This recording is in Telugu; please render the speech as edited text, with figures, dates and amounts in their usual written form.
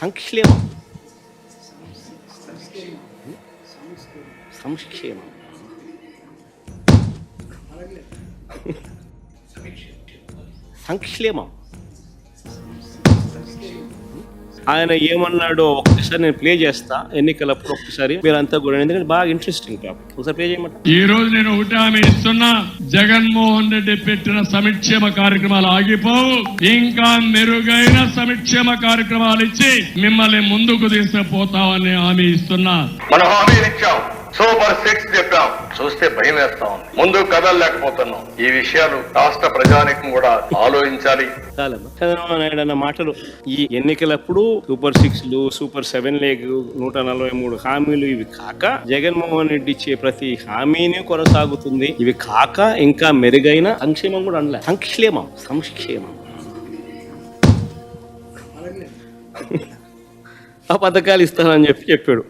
సంక్షేమం. సంక్షేమం. సంక్షేమం. ఆయన ఏమన్నాడో ఒక్కసారి నేను ప్లే చేస్తా, ఎన్నికలప్పుడు ఒక్కసారి మీరంతా కూడా, ఎందుకంటే బాగా ఇంట్రెస్టింగ్ టాపిక్. ఒకసారి ప్లే చేయమంట. ఈ రోజు నేను ఒకటి హామీ ఇస్తున్నా, జగన్మోహన్ రెడ్డి పెట్టిన సంక్షేమ కార్యక్రమాలు ఆగిపోవు. ఇంకా మెరుగైన సంక్షేమ కార్యక్రమాలు ఇచ్చి మిమ్మల్ని ముందుకు తీసుకుపోతామని హామీ ఇస్తున్నా. మనం హామీ ఇచ్చాం, సూపర్ 6 చెప్పాం, చూస్తే భయం వేస్తా ఉంది, ముందు కదలలేకపోతున్నాం. ఈ విషయాలు రాష్ట్ర ప్రజానికం కూడా ఆలోచించాలి. చంద్రబాబు నాయుడు అన్న మాటలు ఈ ఎన్నికలప్పుడు సూపర్ 6లు, సూపర్ 7 లేగు, 143 హామీలు, ఇవి కాక జగన్మోహన్ రెడ్డి ఇచ్చే ప్రతి హామీని కొనసాగుతుంది. ఇవి కాక ఇంకా మెరుగైన సంక్షేమం కూడా అనలే, సంక్షేమం. సంక్షేమం ఆ పథకాలు ఇస్తానని చెప్పాడు.